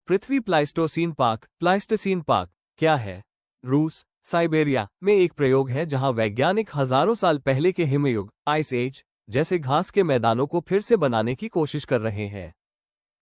पृथ्वी Pleistocene park क्या है? रूस, साइबेरिया में एक प्रयोग है जहां वैज्ञानिक हजारों साल पहले के हिमयुग आइस एज जैसे घास के मैदानों को फिर से बनाने की कोशिश कर रहे हैं।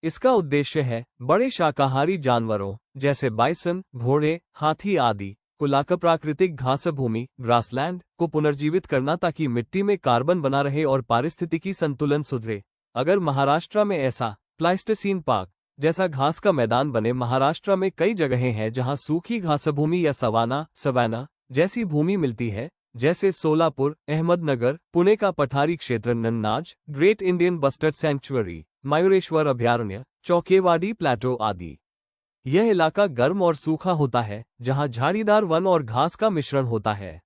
इसका उद्देश्य है बड़े शाकाहारी जानवरों जैसे बाइसन, घोड़े, हाथी आदि को लाकर प्राकृतिक घास भूमि ग्रासलैंड को पुनर्जीवित करना ताकि मिट्टी में कार्बन बना रहे और पारिस्थितिकी संतुलन सुधरे। अगर महाराष्ट्र में ऐसा प्लाइस्टोसीन पार्क जैसा घास का मैदान बने, महाराष्ट्र में कई जगहें हैं जहां सूखी घास भूमि या सवाना जैसी भूमि मिलती है, जैसे सोलापुर, अहमदनगर, पुणे का पठारी क्षेत्र, Nannaj, great Indian bustard sanctuary, Mayureshwar अभयारण्य, चौकेवाड़ी प्लेटो आदि। यह इलाका गर्म और सूखा होता है जहां झाड़ीदार वन और घास का मिश्रण होता है।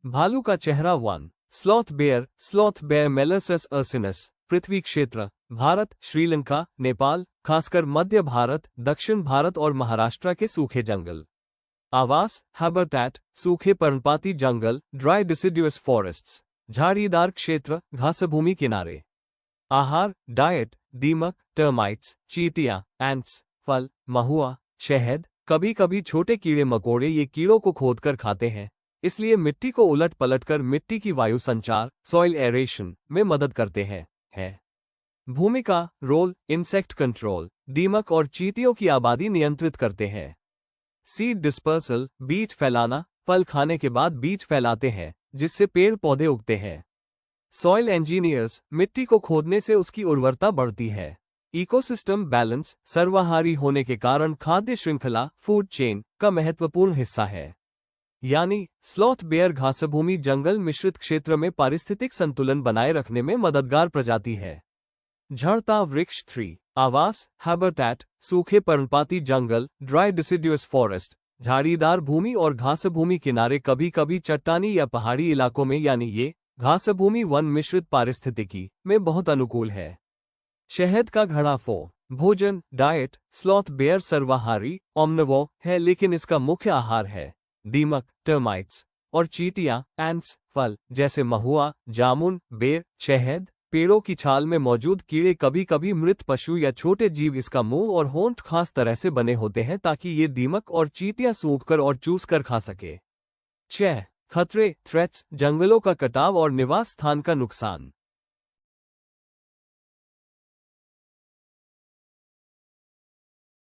भालू का चेहरा वन, स्लॉथ बेयर मेलर्सस अर्सिनस। पृथ्वी क्षेत्र भारत, श्रीलंका, नेपाल, खासकर मध्य भारत, दक्षिण भारत और महाराष्ट्र के सूखे जंगल। आवास हैबिटेट सूखे पर्णपाती जंगल ड्राई डिसिडुअस फॉरेस्ट्स, झाड़ीदार क्षेत्र, घासभूमि किनारे। आहार डाइट दीमक, टर्माइट्स, चींटियां, एंट्स, फल, महुआ, शहद, कभी कभी छोटे कीड़े मकोड़े। ये कीड़ों को खोदकर खाते हैं, इसलिए मिट्टी को उलट पलट कर मिट्टी की वायु संचार सॉइल एरेशन में मदद करते हैं। भूमिका रोल इंसेक्ट कंट्रोल, दीमक और चींटियों की आबादी नियंत्रित करते हैं। सीड डिस्पर्सल बीज फैलाना, फल खाने के बाद बीज फैलाते हैं जिससे पेड़ पौधे उगते हैं। सॉइल इंजीनियर्स मिट्टी को खोदने से उसकी उर्वरता बढ़ती है। इकोसिस्टम बैलेंस सर्वाहारी होने के कारण खाद्य श्रृंखला फूड चेन का महत्वपूर्ण हिस्सा है। यानी स्लॉथ बेयर घासभूमि जंगल मिश्रित क्षेत्र में पारिस्थितिक संतुलन बनाए रखने में मददगार प्रजाति है। झड़ता वृक्ष 3 आवास हैबिटेट सूखे पर्णपाती जंगल ड्राई डिसिडुअस फॉरेस्ट, झाड़ीदार भूमि और घासभूमि किनारे, कभी कभी चट्टानी या पहाड़ी इलाकों में, यानी ये घासभूमि वन मिश्रित पारिस्थितिकी में बहुत अनुकूल है। शहद का घड़ा भोजन डाइट स्लॉथ बेयर सर्वाहारी ओमनिवोर है, लेकिन इसका मुख्य आहार है दीमक, टर्माइट्स और चींटियां, एंट्स, फल जैसे महुआ, जामुन, बेर, शहद, पेड़ों की छाल में मौजूद कीड़े, कभी कभी मृत पशु या छोटे जीव। इसका मुंह और होंठ खास तरह से बने होते हैं ताकि ये दीमक और चींटियां सूंघकर और चूस कर खा सके। 6 खतरे थ्रेट्स जंगलों का कटाव और निवास स्थान का नुकसान।